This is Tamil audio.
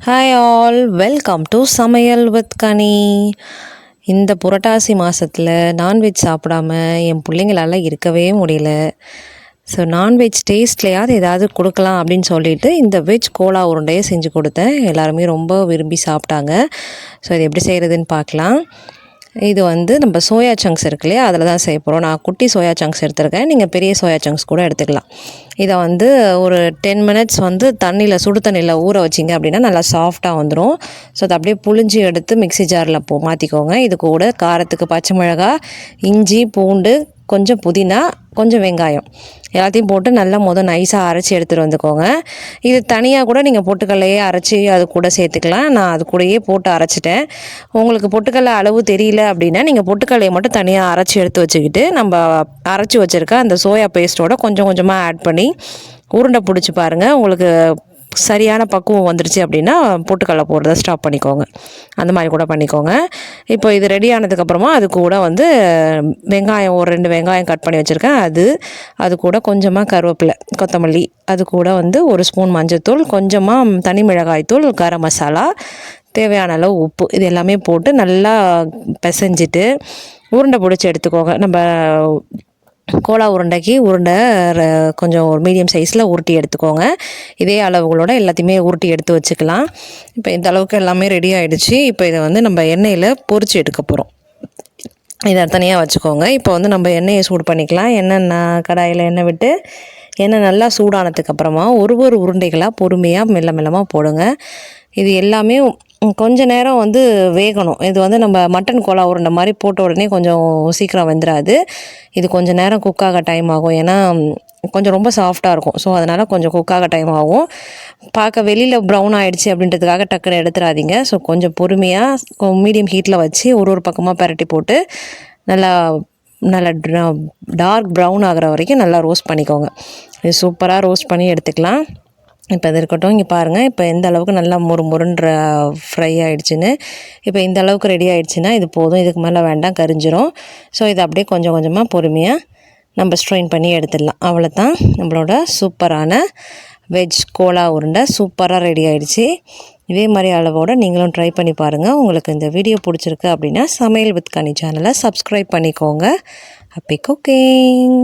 ஹாய் ஆல், வெல்கம் டு சமையல் வித் கனி. இந்த புரட்டாசி மாதத்தில் நான்வெஜ் சாப்பிடாம என் பிள்ளைங்களால் இருக்கவே முடியல. ஸோ நான்வெஜ் டேஸ்ட்லையாவது ஏதாவது கொடுக்கலாம் அப்படின்னு சொல்லிட்டு இந்த வெஜ் கோலா உருண்டையை செஞ்சு கொடுத்தேன். எல்லாருமே ரொம்ப விரும்பி சாப்பிட்டாங்க. ஸோ இது எப்படி செய்கிறதுன்னு பார்க்கலாம். இது நம்ம சோயா சங்க்ஸ் இருக்கு இல்லையா, அதில் தான் செய்ய போகிறோம். நான் குட்டி சோயா சங்க்ஸ் எடுத்துருக்கேன், நீங்கள் பெரிய சோயா சங்க்ஸ் கூட எடுத்துக்கலாம். இதை ஒரு 10 மினிட்ஸ் தண்ணியில் சுடு தண்ணியில் ஊற வச்சிங்க அப்படின்னா நல்லா சாஃப்டாக வந்துடும். ஸோ அதை அப்படியே புழிஞ்சி எடுத்து மிக்ஸி ஜாரில் மாற்றிக்கோங்க. இது கூட காரத்துக்கு பச்சை மிளகாய், இஞ்சி, பூண்டு, கொஞ்சம் புதினா, கொஞ்சம் வெங்காயம் எல்லாத்தையும் போட்டு நல்லா நைஸாக அரைச்சி எடுத்துகிட்டு வந்துக்கோங்க. இது தனியாக கூட நீங்கள் பொட்டுக்கல்லையே அரைச்சி அது கூட சேர்த்துக்கலாம். நான் அது கூடயே போட்டு அரைச்சிட்டேன். உங்களுக்கு பொட்டுக்கல்லை அளவு தெரியல அப்படின்னா நீங்கள் பொட்டுக்கல்லையை மட்டும் தனியாக அரைச்சி எடுத்து வச்சுக்கிட்டு நம்ம அரைச்சி வச்சுருக்க அந்த சோயா பேஸ்ட்டோட கொஞ்சம் கொஞ்சமாக ஆட் பண்ணி உருண்டை பிடிச்சி பாருங்கள். உங்களுக்கு சரியான பக்குவம் வந்துடுச்சு அப்படின்னா பொட்டுக்கடலை போடுறத ஸ்டாப் பண்ணிக்கோங்க. அந்த மாதிரி கூட பண்ணிக்கோங்க. இப்போ இது ரெடி ஆனதுக்கப்புறமா அது கூட வெங்காயம், ஒரு 2 வெங்காயம் கட் பண்ணி வச்சுருக்கேன். அது கூட கொஞ்சமாக கருவேப்பிலை, கொத்தமல்லி, அது கூட 1 ஸ்பூன் மஞ்சள்தூள், கொஞ்சமாக தனி மிளகாய்த்தூள், கரம் மசாலா, தேவையான அளவு உப்பு, இது எல்லாமே போட்டு நல்லா பிசைஞ்சிட்டு உருண்டை பிடிச்சி எடுத்துக்கோங்க. நம்ம கோலா உருண்டைக்கு கொஞ்சம் ஒரு மீடியம் சைஸில் உருட்டி எடுத்துக்கோங்க. இதே அளவுகளோட எல்லாத்தையுமே உருட்டி எடுத்து வச்சுக்கலாம். இப்போ இந்த அளவுக்கு எல்லாமே ரெடி ஆகிடுச்சு. இப்போ இதை நம்ம எண்ணெயில் பொரிச்சு எடுக்க போகிறோம். இதை தனியாக வச்சுக்கோங்க. இப்போ நம்ம எண்ணெயை சூடு பண்ணிக்கலாம். கடாயில் எண்ணெய் விட்டு எண்ணெய் நல்லா சூடானதுக்கப்புறமா ஒரு உருண்டைகளாக பொறுமையாக மெல்லமாக போடுங்க. இது எல்லாமே கொஞ்ச நேரம் வேகணும். இது நம்ம மட்டன் கோலா உருண்டை மாதிரி போட்ட உடனே கொஞ்சம் சீக்கிரம் வெந்துடாது. இது கொஞ்சம் நேரம் குக்காக டைம் ஆகும். ஏன்னா கொஞ்சம் ரொம்ப சாஃப்டாக இருக்கும். ஸோ அதனால் கொஞ்சம் குக்காக டைம் ஆகும். பார்க்க வெளியில் ப்ரௌன் ஆகிடுச்சி அப்படின்றதுக்காக டக்குன்னு எடுத்துடாதீங்க. ஸோ கொஞ்சம் பொறுமையாக மீடியம் ஹீட்டில் வச்சு ஒரு பக்கமாக பரட்டி போட்டு நல்லா டார்க் ப்ரௌன் ஆகிற வரைக்கும் நல்லா ரோஸ்ட் பண்ணிக்கோங்க. இது சூப்பராக ரோஸ்ட் பண்ணி எடுத்துக்கலாம். இப்போ இது இருக்கட்டும். இங்கே பாருங்கள், இப்போ எந்த அளவுக்கு நல்லா முறுன்ற ஃப்ரை ஆகிடுச்சின்னு. இப்போ இந்த அளவுக்கு ரெடி ஆகிடுச்சின்னா இது போதும். இதுக்கு மேலே வேண்டாம், கரிஞ்சிரும். ஸோ இதை அப்படியே கொஞ்சம் கொஞ்சமாக பொறுமையாக நம்ம ஸ்ட்ரெயின் பண்ணி எடுத்துடலாம். அவ்வளோதான், நம்மளோட சூப்பரான வெஜ் கோலா உருண்டை சூப்பராக ரெடி ஆகிடுச்சி. இதே மாதிரி அளவோடு நீங்களும் ட்ரை பண்ணி பாருங்கள். உங்களுக்கு இந்த வீடியோ பிடிச்சிருக்கு அப்படின்னா சமையல் வித் கனி சேனலை சப்ஸ்கிரைப் பண்ணிக்கோங்க. Happy cooking.